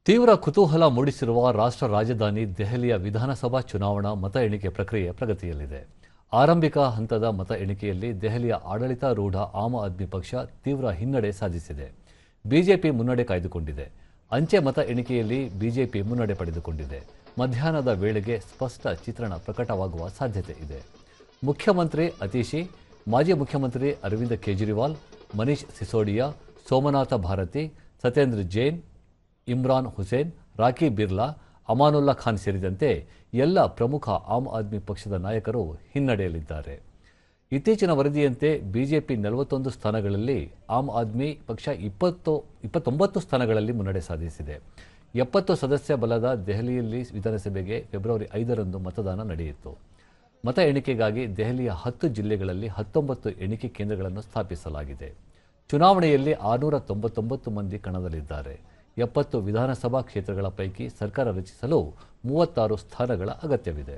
ತೀವ್ರ ಕುತೂಹಲ ಮೂಡಿಸಿರುವ ರಾಷ್ಟ್ರ ರಾಜಧಾನಿ ದೆಹಲಿಯ ವಿಧಾನಸಭಾ ಚುನಾವಣಾ ಮತ ಎಣಿಕೆ ಪ್ರಕ್ರಿಯೆ ಪ್ರಗತಿಯಲ್ಲಿದೆ. ಆರಂಭಿಕ ಹಂತದ ಮತ ಎಣಿಕೆಯಲ್ಲಿ ದೆಹಲಿಯ ಆಡಳಿತಾರೂಢ ಆಮ್ ಆದ್ಮಿ ಪಕ್ಷ ತೀವ್ರ ಹಿನ್ನಡೆ ಸಾಧಿಸಿದೆ. ಬಿಜೆಪಿ ಮುನ್ನಡೆ ಕಾಯ್ದುಕೊಂಡಿದೆ. ಅಂಚೆ ಮತ ಎಣಿಕೆಯಲ್ಲಿ ಬಿಜೆಪಿ ಮುನ್ನಡೆ ಪಡೆದುಕೊಂಡಿದೆ. ಮಧ್ಯಾಹ್ನದ ವೇಳೆಗೆ ಸ್ಪಷ್ಟ ಚಿತ್ರಣ ಪ್ರಕಟವಾಗುವ ಸಾಧ್ಯತೆ ಇದೆ. ಮುಖ್ಯಮಂತ್ರಿ ಅತೀಶಿ, ಮಾಜಿ ಮುಖ್ಯಮಂತ್ರಿ ಅರವಿಂದ್ ಕೇಜ್ರಿವಾಲ್, ಮನೀಶ್ ಸಿಸೋಡಿಯಾ, ಸೋಮನಾಥ ಭಾರತಿ, ಸತ್ಯೇಂದ್ರ ಜೈನ್, ಇಮ್ರಾನ್ ಹುಸೇನ್, ರಾಕಿ ಬಿರ್ಲಾ, ಅಮಾನುಲ್ಲಾ ಖಾನ್ ಸೇರಿದಂತೆ ಎಲ್ಲ ಪ್ರಮುಖ ಆಮ್ ಆದ್ಮಿ ಪಕ್ಷದ ನಾಯಕರು ಹಿನ್ನಡೆಯಲ್ಲಿದ್ದಾರೆ. ಇತ್ತೀಚಿನ ವರದಿಯಂತೆ ಬಿಜೆಪಿ 41 ಸ್ಥಾನಗಳಲ್ಲಿ, ಆಮ್ ಆದ್ಮಿ ಪಕ್ಷ 29 ಸ್ಥಾನಗಳಲ್ಲಿ ಮುನ್ನಡೆ ಸಾಧಿಸಿದೆ. 70 ಸದಸ್ಯ ಬಲದ ದೆಹಲಿಯಲ್ಲಿ ವಿಧಾನಸಭೆಗೆ ಫೆಬ್ರವರಿ 5ರಂದು ಮತದಾನ ನಡೆಯಿತು. ಮತ ಎಣಿಕೆಗಾಗಿ ದೆಹಲಿಯ 10 ಜಿಲ್ಲೆಗಳಲ್ಲಿ 19 ಎಣಿಕೆ ಕೇಂದ್ರಗಳನ್ನು ಸ್ಥಾಪಿಸಲಾಗಿದೆ. ಚುನಾವಣೆಯಲ್ಲಿ 699 ಮಂದಿ ಕಣದಲ್ಲಿದ್ದಾರೆ. 70 ವಿಧಾನಸಭಾ ಕ್ಷೇತ್ರಗಳ ಪೈಕಿ ಸರ್ಕಾರ ರಚಿಸಲು 36 ಸ್ಥಾನಗಳ ಅಗತ್ಯವಿದೆ.